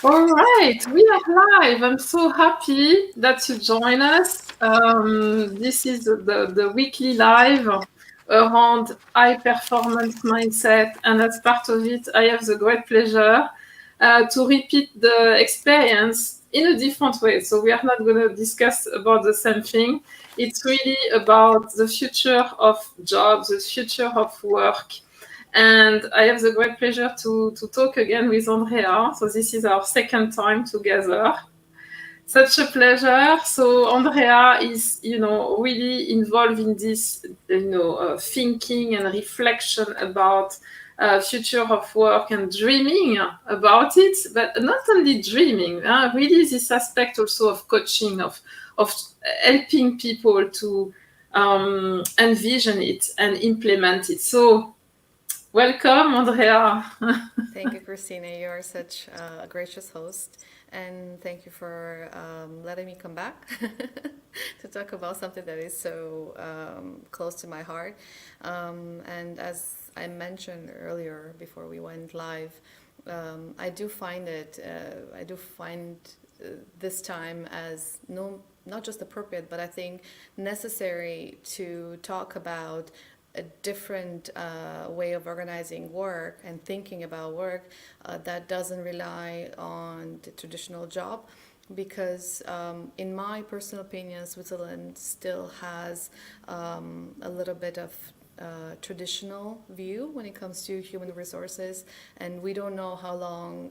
All right, we are live. I'm so happy that you join us. This is the weekly live around high performance mindset, and as part of it, I have the great pleasure to repeat the experience in a different way. So we are not going to discuss about the same thing. It's really about the future of jobs, the future of work, and I have the great pleasure to talk again with Andreea. So this is our second time together. Such a pleasure. So Andreea is, really involved in this, thinking and reflection about future of work and dreaming about it, but not only dreaming, really this aspect also of coaching, of helping people to envision it and implement it. So welcome, Andreea. Thank you, Christina. You are such a gracious host, and thank you for letting me come back to talk about something that is so close to my heart. And as I mentioned earlier before we went live, I do find this time as not just appropriate, but I think necessary to talk about a different way of organizing work and thinking about work that doesn't rely on the traditional job, because in my personal opinion, Switzerland still has a little bit of traditional view when it comes to human resources, and we don't know how long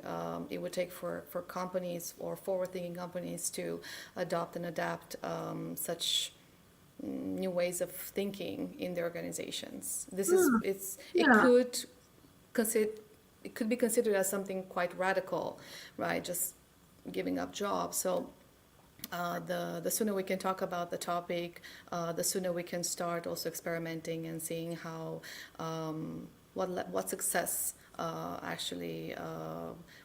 it would take for companies or forward-thinking companies to adopt and adapt such new ways of thinking in the organizations. This is Hmm, it yeah. consider it could be considered as something quite radical, right? Just giving up jobs. So the sooner we can talk about the topic, the sooner we can start also experimenting and seeing how what success actually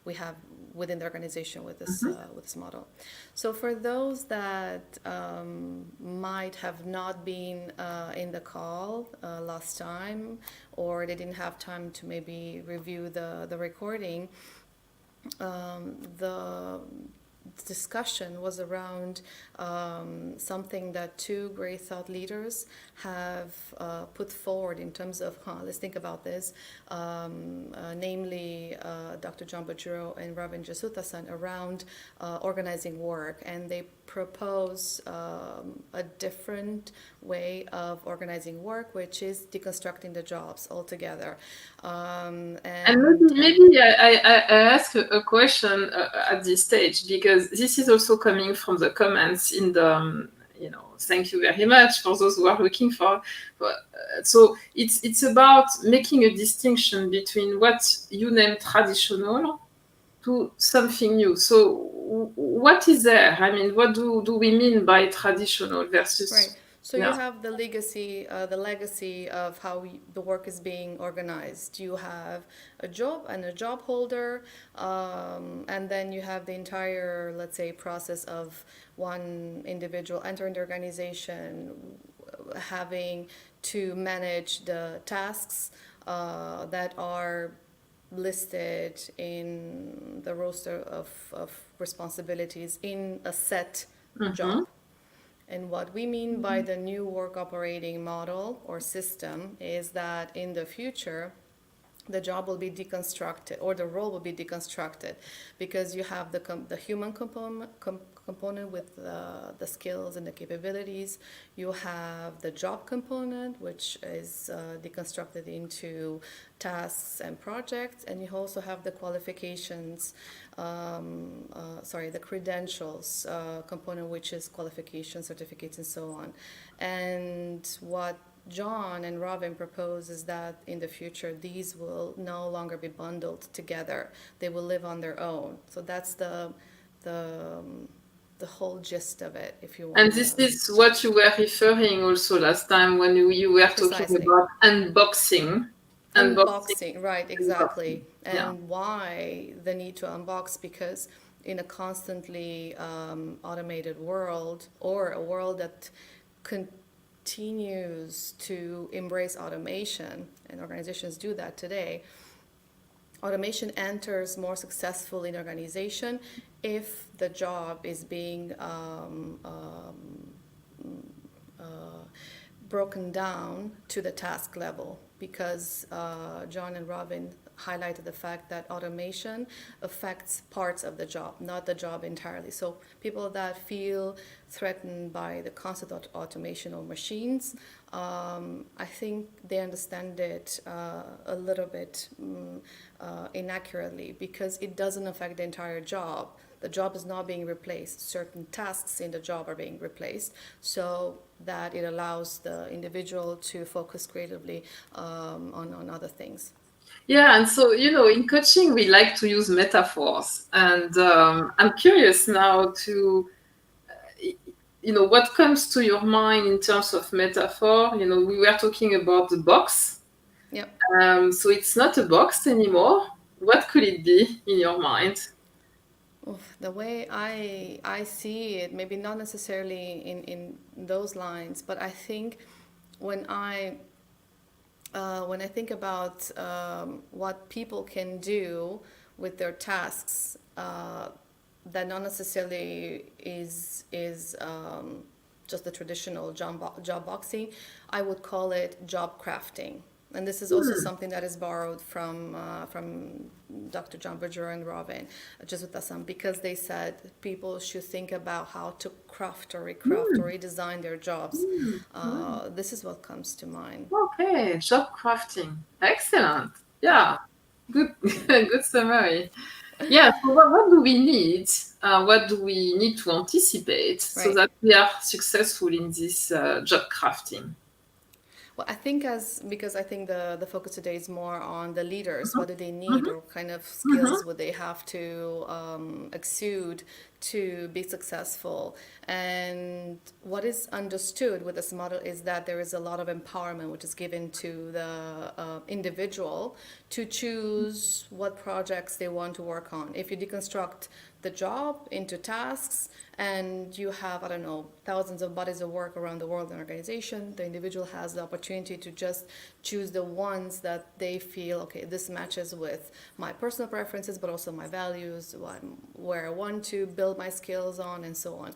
we have within the organization with this model. So for those that might have not been in the call last time, or they didn't have time to maybe review the recording, the discussion was around something that two great thought leaders have put forward in terms of, let's think about this, namely Dr. John Bajuro and Ravin Jasuthasan around organizing work. And they propose a different way of organizing work, which is deconstructing the jobs altogether. And maybe I ask a question at this stage, because this is also coming from the comments in the, thank you very much for those who are looking so it's about making a distinction between what you name traditional to something new. So what is there? I mean, what do we mean by traditional Right. versus, So you yeah. have the legacy of how the work is being organized. You have a job and a job holder, and then you have the entire, let's say, process of one individual entering the organization, having to manage the tasks that are listed in the roster of responsibilities in a set Mm-hmm. job. And what we mean by the new work operating model or system is that in the future, the job will be deconstructed, or the role will be deconstructed, because you have the human component with the skills and the capabilities. You have the job component, which is deconstructed into tasks and projects, and you also have the qualifications, the credentials component, which is qualifications, certificates, and so on. And what John and Robin propose is that in the future these will no longer be bundled together. They will live on their own. So that's the the whole gist of it, if you And want this to. is what you were referring also last time when you were talking Precisely. about unboxing. Unboxing. Unboxing, right, Unboxing. exactly. Yeah. And why the need to unbox? Because in a constantly automated world, or a world that continues to embrace automation, and organizations do that today, automation enters more successful in organization if the job is being broken down to the task level, because John and Robin highlighted the fact that automation affects parts of the job, not the job entirely. So people that feel threatened by the concept of automation or machines, I think they understand it a little bit inaccurately, because it doesn't affect the entire job. The job is not being replaced. Certain tasks in the job are being replaced, so that it allows the individual to focus creatively on other things. Yeah, and so, in coaching, we like to use metaphors. And I'm curious now to, what comes to your mind in terms of metaphor. We were talking about the box. Yep. So it's not a box anymore. What could it be in your mind? Oof, the way I see it, maybe not necessarily in those lines, but I think when I think about what people can do with their tasks, that not necessarily is just the traditional job boxing. I would call it job crafting. And this is also Hmm. something that is borrowed from Dr. John Berger and Robin, just with Assam, because they said people should think about how to craft or recraft or Hmm. redesign their jobs. Hmm. Hmm. This is what comes to mind. Okay, job crafting. Excellent. Yeah. Yeah, good, good summary. Yeah, so what do we need? What do we need to anticipate so Right. that we are successful in this job crafting? Well, I think because I think the focus today is more on the leaders. What do they need, Mhm, or kind of mhm, skills would they have to exude to be successful? And what is understood with this model is that there is a lot of empowerment which is given to the individual to choose what projects they want to work on. If you deconstruct the job into tasks, and you have, I don't know, thousands of bodies of work around the world in an organization, the individual has the opportunity to just choose the ones that they feel, okay, this matches with my personal preferences, but also my values, where I want to build my skills on, and so on.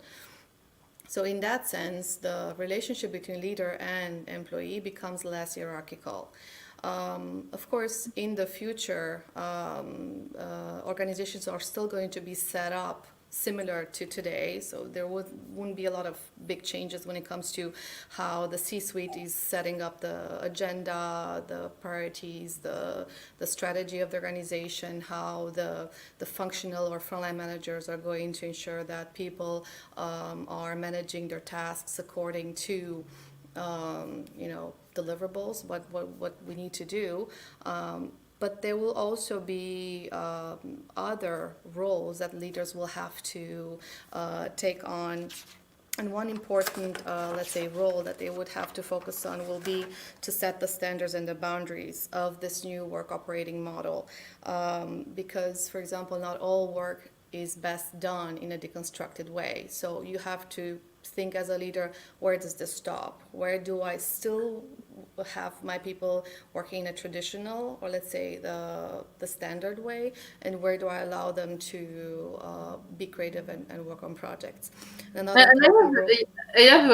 So in that sense, the relationship between leader and employee becomes less hierarchical. Of course, in the future, organizations are still going to be set up similar to today, so wouldn't be a lot of big changes when it comes to how the C-suite is setting up the agenda, the priorities, the strategy of the organization, how the functional or frontline managers are going to ensure that people are managing their tasks according to deliverables, what we need to do. But there will also be other roles that leaders will have to take on. And one important, let's say, role that they would have to focus on will be to set the standards and the boundaries of this new work operating model. Because, for example, not all work is best done in a deconstructed way. So you have to think as a leader, where does this stop? Where do I still have my people working in a traditional, or let's say the standard way, and where do I allow them to be creative and work on projects? Another And important role. I have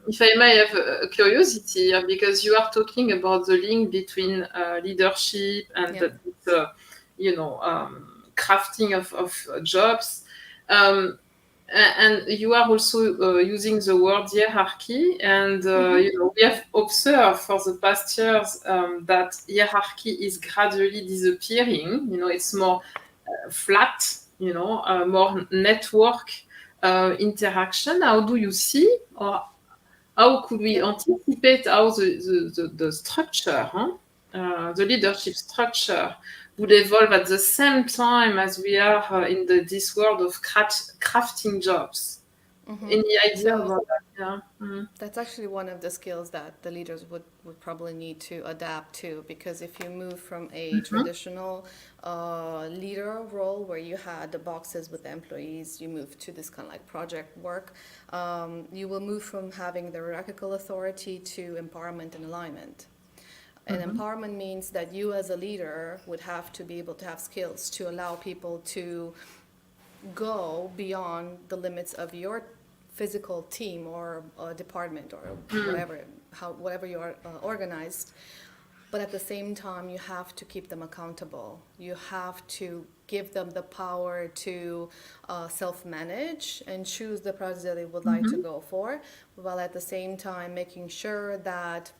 if I may have a curiosity here, because you are talking about the link between leadership and Yeah. crafting of jobs. Um, and you are also using the word hierarchy, and Mm-hmm. we have observed for the past years that hierarchy is gradually disappearing. It's more flat, more network interaction. How do you see, or how could we Yep. anticipate how the structure, the leadership structure would evolve at the same time as we are in this world of crafting jobs? Mm-hmm. Any idea So about that? Yeah. Mm. that's actually one of the skills that the leaders would probably need to adapt to, because if you move from a Mhm. traditional leader role where you had the boxes with the employees, you move to this kind of like project work, you will move from having the hierarchical authority to empowerment and alignment. And empowerment means that you as a leader would have to be able to have skills to allow people to go beyond the limits of your physical team or department or whatever, whatever you are organized. But at the same time, you have to keep them accountable. You have to give them the power to self-manage and choose the projects that they would like to go for, while at the same time making sure that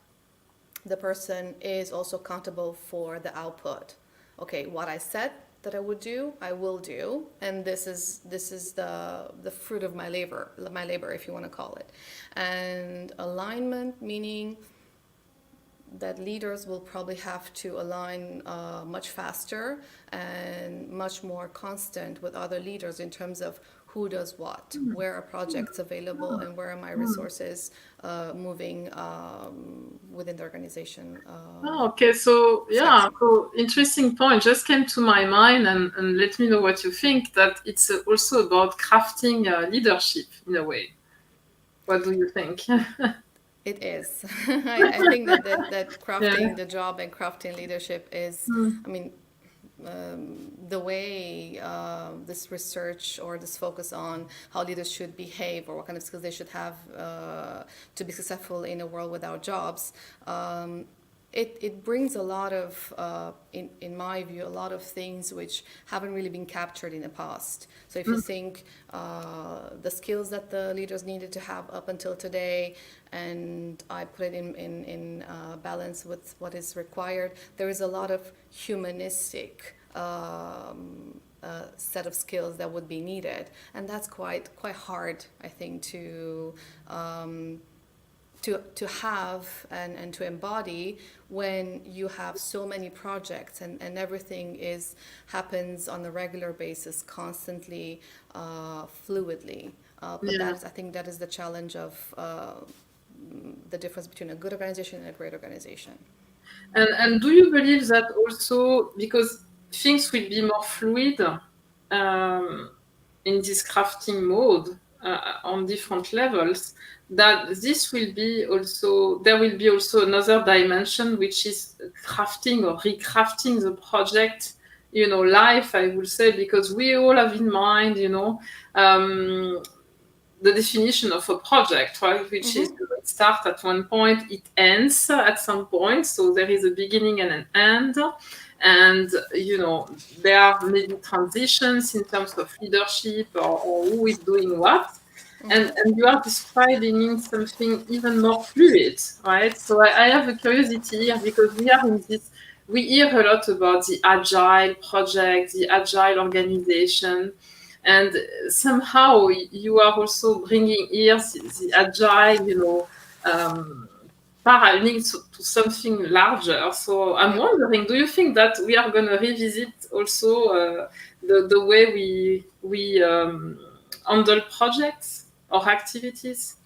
the person is also accountable for the output. Okay, what I said that I would do, I will do, and this is the fruit of my labor, if you want to call it. And alignment, meaning that leaders will probably have to align much faster and much more constant with other leaders in terms of who does what, where are projects available, and where are my resources moving within the organization. Oh, okay, so yeah, so interesting point just came to my mind, and let me know what you think, that it's also about crafting leadership in a way. What do you think? It is. I think that crafting Yeah. the job and crafting leadership is, I mean, the way this research or this focus on how leaders should behave or what kind of skills they should have to be successful in a world without jobs, it brings a lot of, in my view, a lot of things which haven't really been captured in the past. So if you think the skills that the leaders needed to have up until today, and I put it in balance with what is required, there is a lot of humanistic set of skills that would be needed, and that's quite hard, I think, to have and to embody when you have so many projects and everything happens on a regular basis, constantly, fluidly. But I think that is the challenge of the difference between a good organization and a great organization. And do you believe that also because things will be more fluid in this crafting mode on different levels, that this will be also, there will be also another dimension, which is crafting or recrafting the project, life, I would say, because we all have in mind, the definition of a project, right? Which is, it starts at one point, it ends at some point. So there is a beginning and an end. And, there are maybe transitions in terms of leadership or who is doing what. And you are describing something even more fluid, right? So I have a curiosity here, because we hear a lot about the agile project, the agile organization. And somehow you are also bringing here the agile, paralleling to something larger. So I'm wondering, do you think that we are going to revisit also the way we handle projects or activities?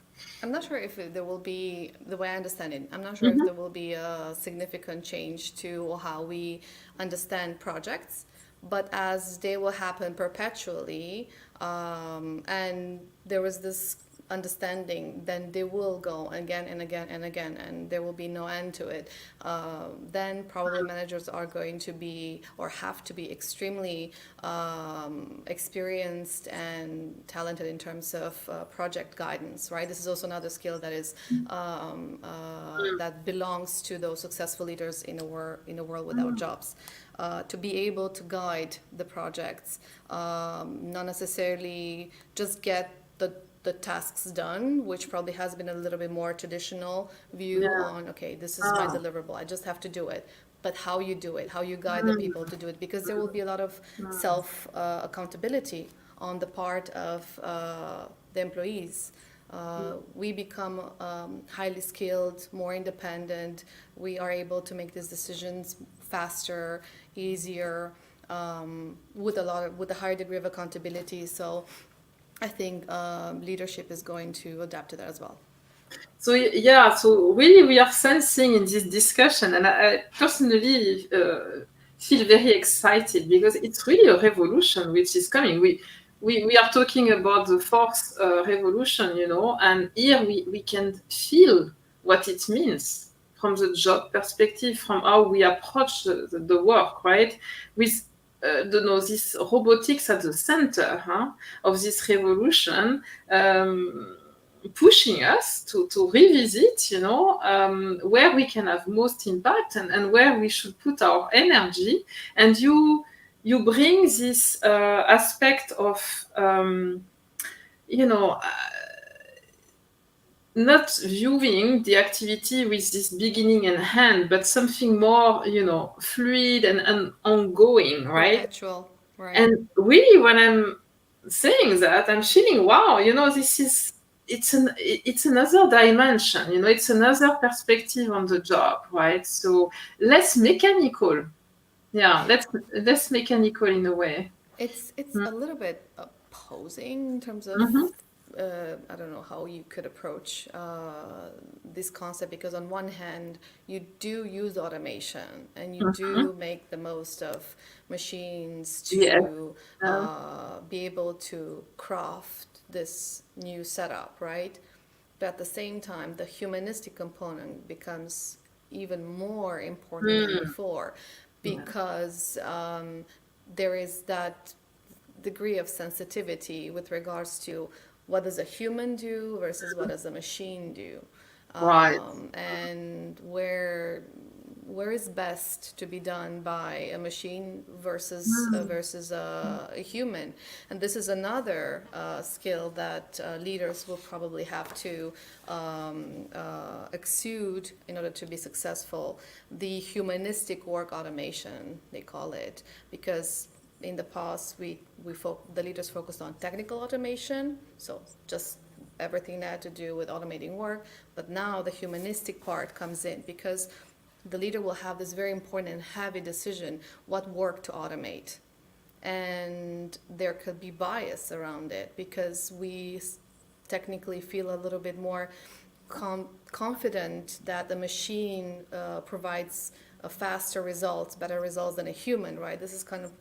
I'm not sure if there will be, the way I understand it, I'm not sure if there will be a significant change to how we understand projects, but as they will happen perpetually, and there is this understanding, then they will go again and again and again, and there will be no end to it. Then probably managers are going to be or have to be extremely experienced and talented in terms of project guidance, right? This is also another skill that is that belongs to those successful leaders in a world without jobs. To be able to guide the projects, not necessarily just get the tasks done, which probably has been a little bit more traditional view on, okay, this is my deliverable, I just have to do it. But how you do it, how you guide the people to do it, because there will be a lot of self accountability on the part of the employees. We become highly skilled, more independent. We are able to make these decisions faster, easier, with a higher degree of accountability. So I think leadership is going to adapt to that as well. So yeah, so really we are sensing in this discussion, and I personally feel very excited, because it's really a revolution which is coming. We are talking about the fourth revolution, and here we can feel what it means from the job perspective, from how we approach the work, right? With this robotics at the center of this revolution, pushing us to revisit, where we can have most impact and where we should put our energy. And you bring this aspect of, not viewing the activity with this beginning and end, but something more, fluid and ongoing, right? Perpetual, right? And really, when I'm saying that, I'm feeling, wow, it's another dimension, it's another perspective on the job, right? So less mechanical, yeah, less mechanical in a way. It's a little bit opposing in terms of Mm-hmm. I don't know how you could approach this concept, because on one hand you do use automation and you Mm-hmm. do make the most of machines Yes. to be able to craft this new setup, right? But at the same time, the humanistic component becomes even more important than Mm. before, Yeah. because there is that degree of sensitivity with regards to what does a human do versus what does a machine do, Right. and where is best to be done by a machine versus a human. And this is another skill that leaders will probably have to exude in order to be successful. The humanistic work automation, they call it, because in the past the leaders focused on technical automation, so just everything that had to do with automating work. But now the humanistic part comes in, because the leader will have this very important and heavy decision: what work to automate. And there could be bias around it, because we technically feel a little bit more confident that the machine provides a faster results, better results than a human, right? This is kind of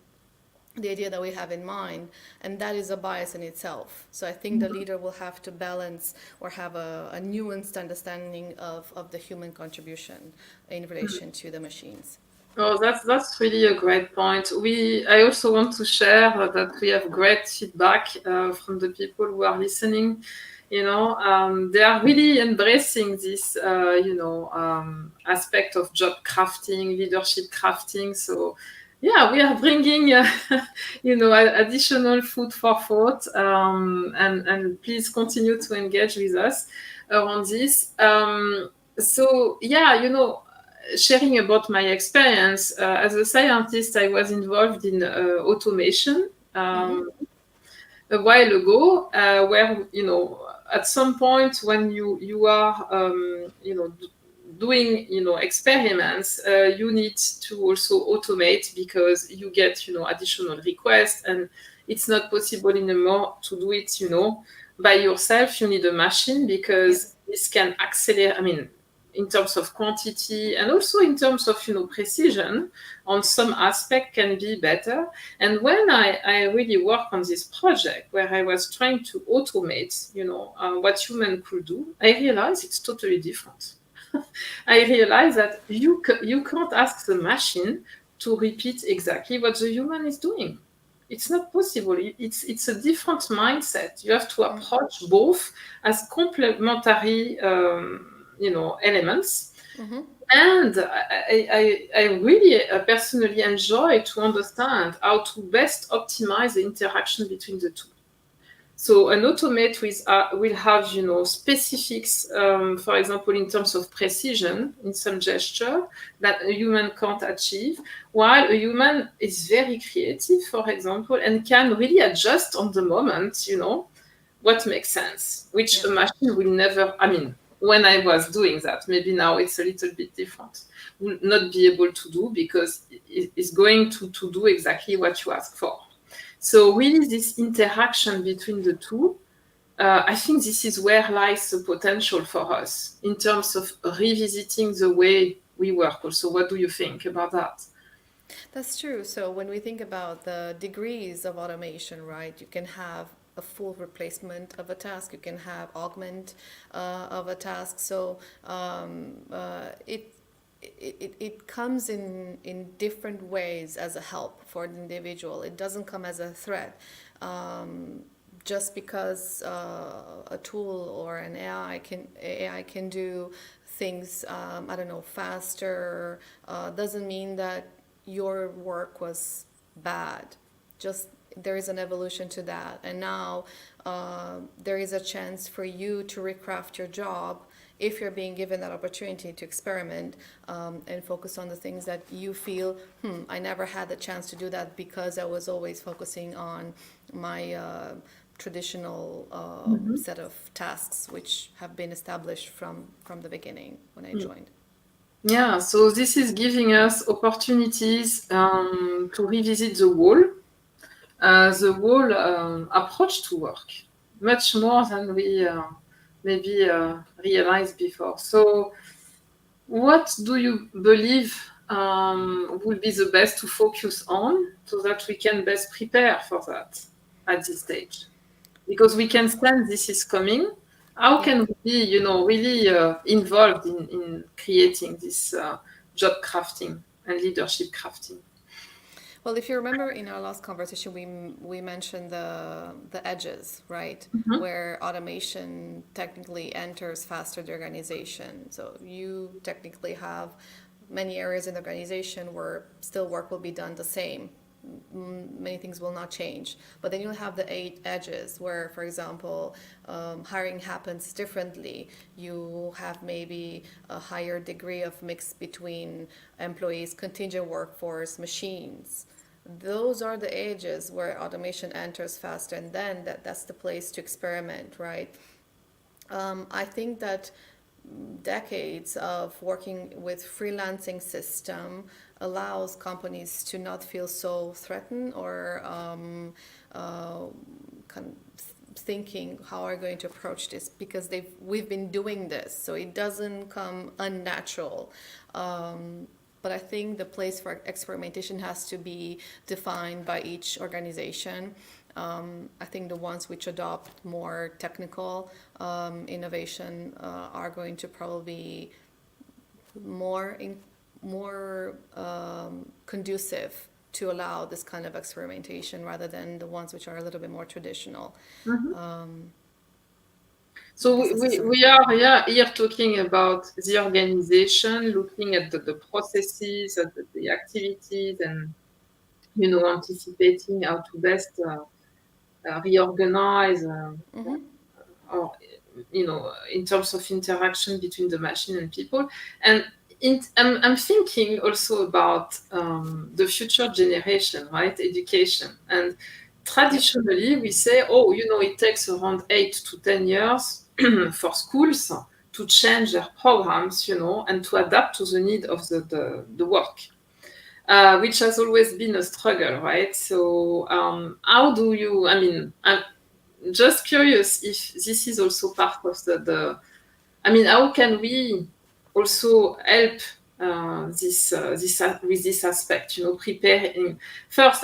the idea that we have in mind, and that is a bias in itself. So I think the leader will have to balance or have a nuanced understanding of the human contribution in relation to the machines. Oh, that's really a great point. I also want to share that we have great feedback from the people who are listening. They are really embracing this, aspect of job crafting, leadership crafting. So, yeah, we are bringing, additional food for thought, and please continue to engage with us around this. So, yeah, sharing about my experience as a scientist, I was involved in automation Mm-hmm. a while ago, where at some point when you are doing experiments, you need to also automate, because you get additional requests, and it's not possible anymore to do it by yourself. You need a machine, Yeah. because this can accelerate, I mean, in terms of quantity and also in terms of precision on some aspect can be better. And when I really work on this project where I was trying to automate what human could do, I realized it's totally different. I realized that you can't ask the machine to repeat exactly what the human is doing. It's not possible. It's a different mindset. You have to approach both as complementary, elements. Mm-hmm. And I really personally enjoy to understand how to best optimize the interaction between the two. So an automate will have specifics, for example, in terms of precision in some gesture that a human can't achieve, while a human is very creative, for example, and can really adjust on the moment, what makes sense, which Yeah. a machine will never. I mean, when I was doing that, maybe now it's a little bit different, will not be able to do, because it's going to do exactly what you ask for. So really, this interaction between the two, I think this is where lies the potential for us in terms of revisiting the way we work. Also, what do you think about that? That's true. So when we think about the degrees of automation, right, you can have a full replacement of a task. You can have augment of a task. So it comes in different ways as a help for the individual. It doesn't come as a threat. Just because a tool or an AI can do things, I don't know, faster, doesn't mean that your work was bad. Just there is an evolution to that, and now there is a chance for you to recraft your job if you're being given that opportunity to experiment and focus on the things that you feel, I never had the chance to do that because I was always focusing on my traditional set of tasks which have been established from the beginning when I joined. Yeah, so this is giving us opportunities to revisit the whole approach to work, much more than we maybe realized before. So, what do you believe will be the best to focus on so that we can best prepare for that at this stage? Because we can sense this is coming. How Yeah. can we be, really involved in creating this job crafting and leadership crafting? Well, if you remember in our last conversation, we mentioned the edges, right? Mhm. Where automation technically enters faster the organization. So you technically have many areas in the organization where still work will be done the same. Many things will not change. But then you'll have the eight edges where, for example, hiring happens differently. You have maybe a higher degree of mix between employees, contingent workforce, machines. Those are the ages where automation enters faster, and then that's the place to experiment, right? I think that decades of working with freelancing system allows companies to not feel so threatened or kind of thinking how are we going to approach this because we've been doing this, so it doesn't come unnatural. But I think the place for experimentation has to be defined by each organization. I think the ones which adopt more technical innovation are going to probably more conducive to allow this kind of experimentation rather than the ones which are a little bit more traditional. So This is we are here talking about the organization, looking at the processes, at the activities, and anticipating how to best reorganize or in terms of interaction between the machine and people. And I'm thinking also about the future generation, right? Education. And traditionally, we say, oh, it takes around 8 to 10 years for schools to change their programs, and to adapt to the need of the work. Which has always been a struggle, right? So, how do you? I mean, I'm just curious if this is also part of how can we also help this with this aspect? Preparing first.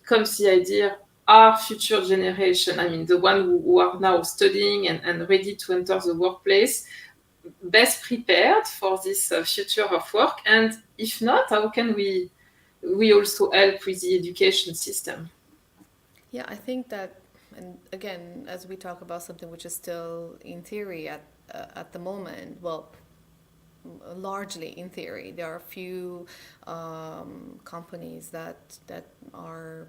Comes the idea. Our future generation, the one who are now studying and ready to enter the workplace, best prepared for this future of work, and if not, how can we also help with the education system? Yeah, I think that, and again, as we talk about something which is still in theory at the moment, well, largely in theory, there are a few companies that are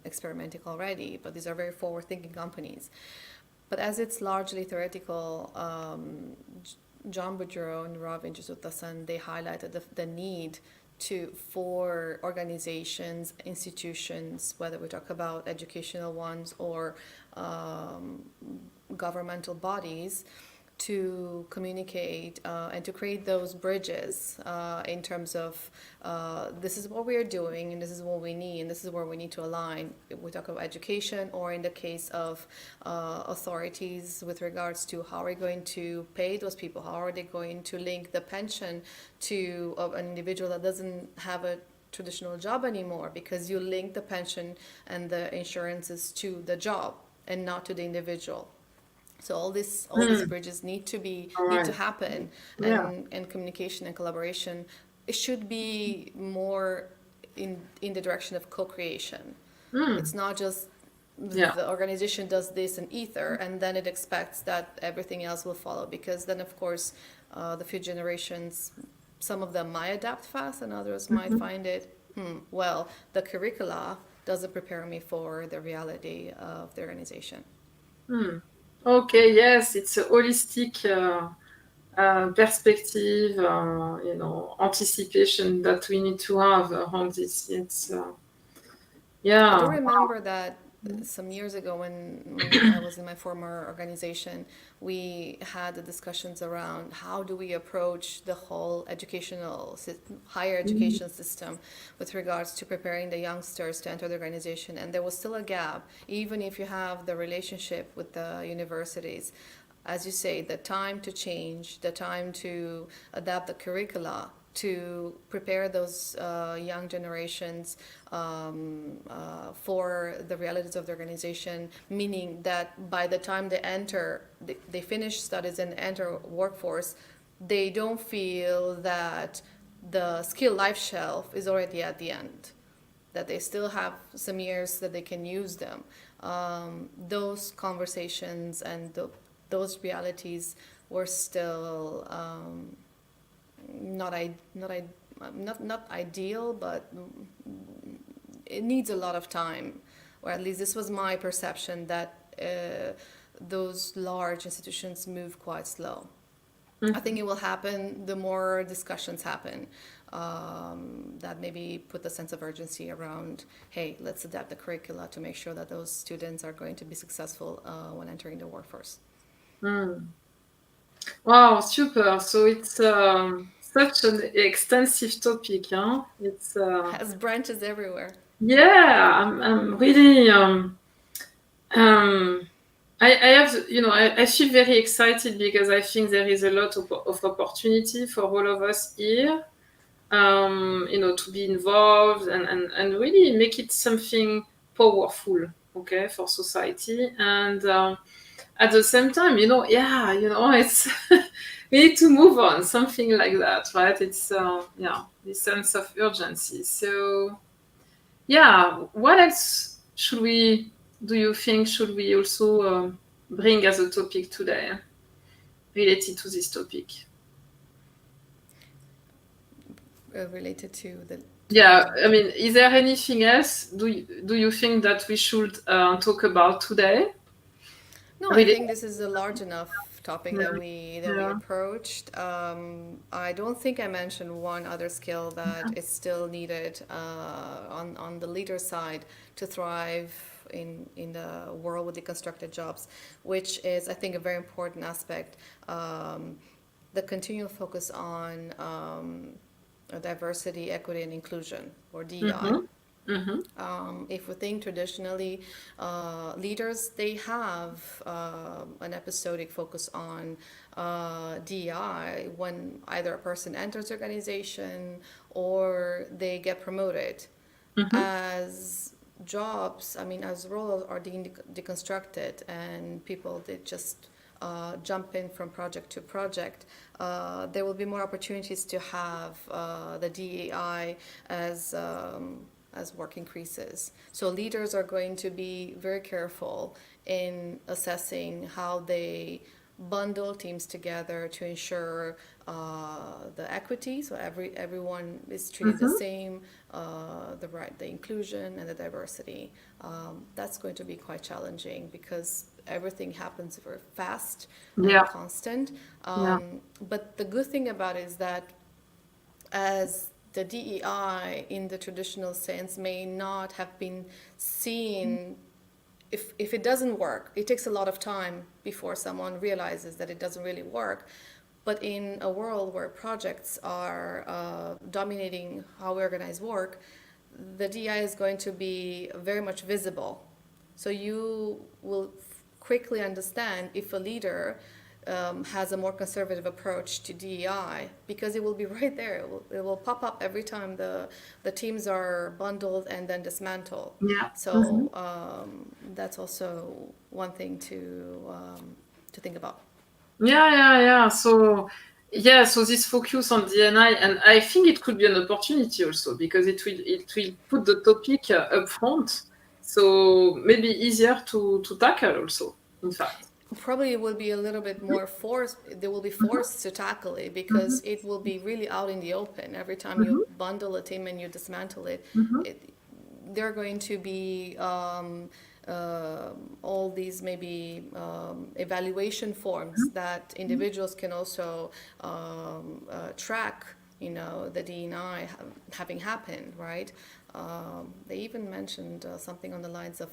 experimenting already, but these are very forward-thinking companies. But as it's largely theoretical, John Boudreau and Robin Jesuttasan, they highlighted the need for organizations, institutions, whether we talk about educational ones or governmental bodies, to communicate and to create those bridges in terms of this is what we are doing and this is what we need and this is where we need to align. If we talk about education, or in the case of authorities with regards to how are we going to pay those people, how are they going to link the pension to an individual that doesn't have a traditional job anymore, because you link the pension and the insurances to the job. and not to the individual. So all these bridges All need to right. happen, Yeah. and communication and collaboration, it should be more in the direction of co-creation. Mm. It's not just Yeah. the organization does this in ether and then it expects that everything else will follow, because then of course the future generations, some of them might adapt fast and others might Mhm. find it, well, the curricula doesn't prepare me for the reality of the organization. Hmm. Okay, yes, it's a holistic perspective, anticipation that we need to have around this. It's, I do yeah. remember that some years ago when I was in my former organization, we had the discussions around how do we approach the whole higher Mhm. education system with regards to preparing the youngsters to enter the organization. And there was still a gap, even if you have the relationship with the universities. As you say, the time to change, the time to adapt the curricula to prepare those young generations for the realities of the organization, meaning that by the time they finish studies and enter workforce, they don't feel that the skill life shelf is already at the end, that they still have some years that they can use them. Those conversations and those realities were still not I, not I, not ideal, but it needs a lot of time, or at least this was my perception, that those large institutions move quite slow. I think Mhm. it will happen the more discussions happen, that maybe put the sense of urgency around, hey, let's adapt the curricula to make sure that those students are going to be successful when entering the workforce. Mm. Wow, super. So it's such an extensive topic, huh? It's Has branches everywhere. yeah. I'm really um, I have, I feel very excited because I think there is a lot of opportunity for all of us here, to be involved and really make it something powerful, okay, for society. And at the same time, yeah, it's we need to move on, something like that, right? It's yeah, this sense of urgency. So yeah, what else do you think should we also bring as a topic today related to this topic? Related to the Yeah, I topic. mean, is there anything else do you think that we should talk about today? No, I Really? think this is a large enough topic that Mm, we yeah. approached. I don't think I mentioned one other skill that is still needed on the leader side to thrive in the world with deconstructed jobs, which is, I think, a very important aspect. The continual focus on diversity, equity, and inclusion, or DEI. Mm-hmm. Mm-hmm. If we think traditionally, leaders, they have an episodic focus on DEI when either a person enters the organization or they get promoted. Mm-hmm. As jobs, I mean, as roles are deconstructed and people, they just jump in from project to project, there will be more opportunities to have the DEI as work increases. So leaders are going to be very careful in assessing how they bundle teams together to ensure the equity, so everyone is treated the Mm-hmm. same, the inclusion and the diversity. That's going to be quite challenging because everything happens very fast and Yeah. constant. Yeah. But the good thing about it is that as the DEI in the traditional sense may not have been seen, if it doesn't work, it takes a lot of time before someone realizes that it doesn't really work. But in a world where projects are dominating how we organize work, the DEI is going to be very much visible. So you will quickly understand if a leader has a more conservative approach to DEI, because it will be right there. It will pop up every time the teams are bundled and then dismantled. Yeah. So that's also one thing to think about. Yeah. So yeah, so this focus on D&I, and I think it could be an opportunity also because it will put the topic up front, so maybe easier to tackle also. In fact. Probably it will be a little bit more forced. They will be forced to tackle it because it will be really out in the open. Every time you bundle a team and you dismantle it, it there are going to be all these maybe evaluation forms that individuals can also track, the D&I having happened, right? They even mentioned something on the lines of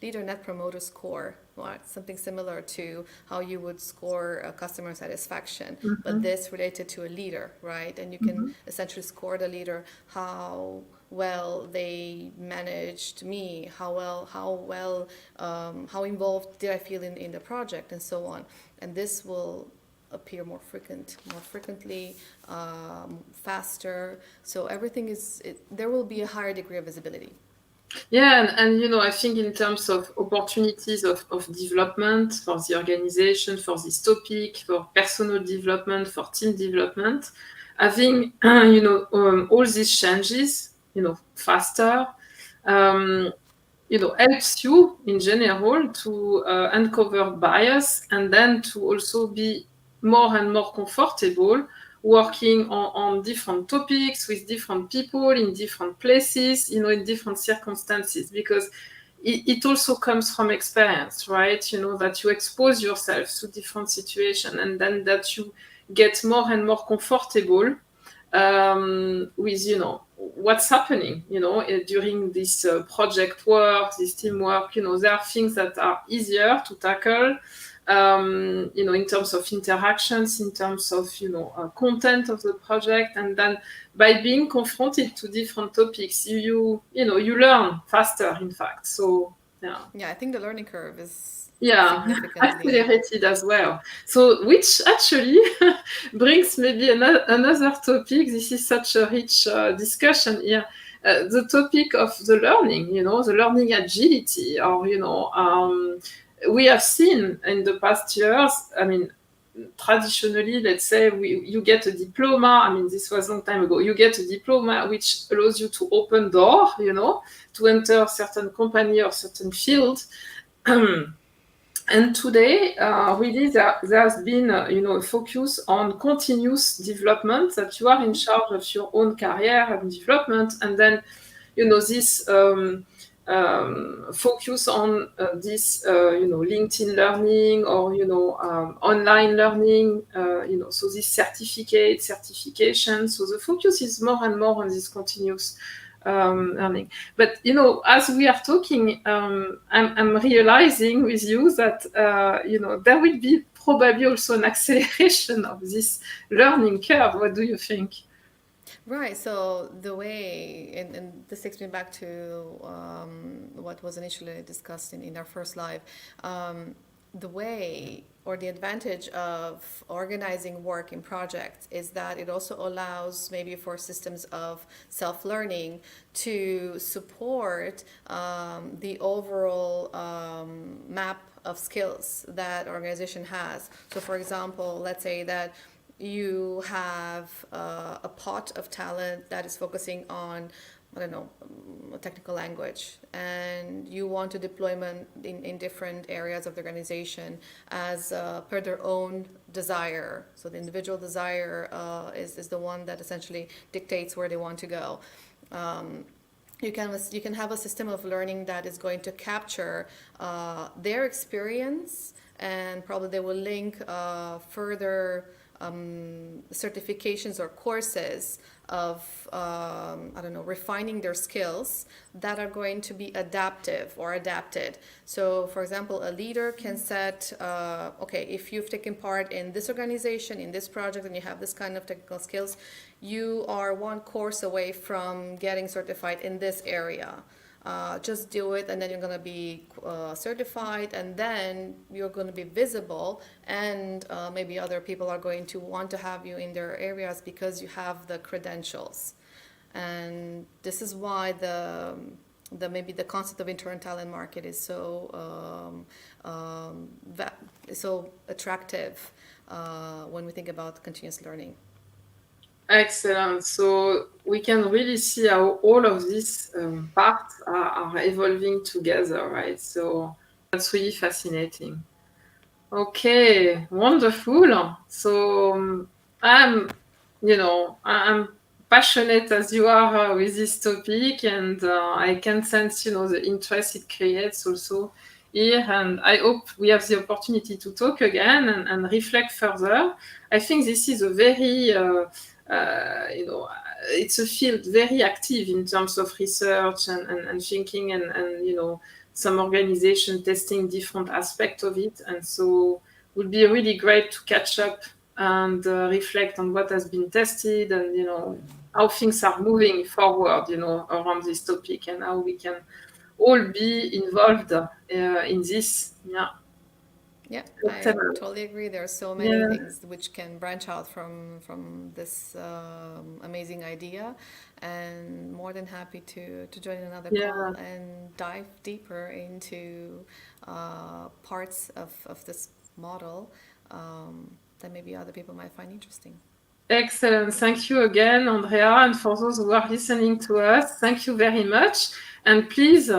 leader net promoter score, right? Something similar to how you would score customer satisfaction, but this related to a leader, right? And you can essentially score the leader, how well they managed me, how involved did I feel in the project, and so on. And this will appear more frequently, faster. So everything there will be a higher degree of visibility. Yeah, and I think in terms of opportunities of development for the organization, for this topic, for personal development, for team development, having all these changes, faster, helps you in general to uncover bias and then to also be more and more comfortable working on different topics with different people in different places, in different circumstances, because it also comes from experience, right? That you expose yourself to different situations and then that you get more and more comfortable with what's happening during this project work, this teamwork. There are things that are easier to tackle in terms of interactions, in terms of content of the project, and then by being confronted to different topics, you learn faster, in fact. So Yeah, I think the learning curve is yeah, significantly. accelerated as well. So, which actually brings maybe another topic. This is such a rich discussion here. The topic of the learning, the learning agility, or, we have seen in the past years, I mean, traditionally, let's say you get a diploma. I mean, this was a long time ago. You get a diploma which allows you to open door, to enter a certain company or certain field. And today, really, there's been, a focus on continuous development, that you are in charge of your own career and development, and then, this focus on this, LinkedIn learning, or online learning, so this certification. So the focus is more and more on this continuous learning. But as we are talking, I'm realizing with you that there will be probably also an acceleration of this learning curve. What do you think? Right. So the way, and this takes me back to what was initially discussed in our first live. The way or the advantage of organizing work in projects is that it also allows maybe for systems of self-learning to support the overall map of skills that organization has. So for example, let's say that you have a pot of talent that is focusing on, I don't know, a technical language, and you want to deployment in different areas of the organization as per their own desire. So the individual desire is the one that essentially dictates where they want to go. You can have a system of learning that is going to capture their experience, and probably they will link further certifications or courses of I don't know, refining their skills that are going to be adaptive or adapted. So for example, a leader can set okay, if you've taken part in this organization, in this project, and you have this kind of technical skills, you are one course away from getting certified in this area. just do it and then you're going to be certified and then you're going to be visible and maybe other people are going to want to have you in their areas because you have the credentials. And this is why the maybe the concept of internal talent market is so attractive when we think about continuous learning. Excellent. So we can really see how all of these parts are evolving together, right? So that's really fascinating. Okay, wonderful. So I'm passionate as you are with this topic, and I can sense, the interest it creates also here. And I hope we have the opportunity to talk again and reflect further. I think this is a very, it's a field very active in terms of research and thinking and some organization testing different aspects of it. And so it would be really great to catch up and reflect on what has been tested and how things are moving forward around this topic and how we can all be involved in this. Yeah. Yeah, I Excellent. totally agree. There are so many Yeah. things which can branch out from this amazing idea, and more than happy to join another Yeah. call and dive deeper into parts of this model that maybe other people might find interesting. Excellent. Thank you again, Andrea. And for those who are listening to us, thank you very much. And please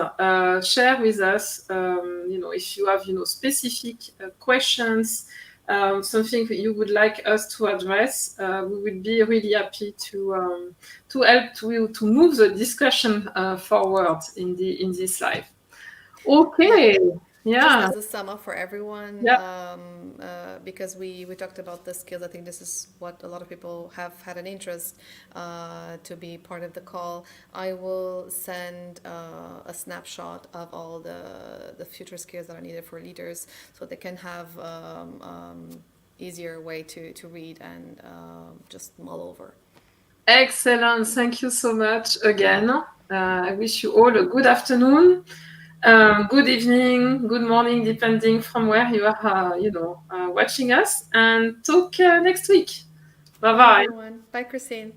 share with us, if you have, specific questions, something that you would like us to address. We would be really happy to help to move the discussion forward in this life. Yeah, Okay. just Yeah. as a sum up for everyone, Yeah. because we talked about the skills, I think this is what a lot of people have had an interest to be part of the call. I will send a snapshot of all the future skills that are needed for leaders so they can have easier way to read and just mull over. Excellent. Thank you so much again. I wish you all a good afternoon, good evening, good morning, depending from where you are, watching us. And talk next week. Bye Bye bye. everyone. Bye Christine.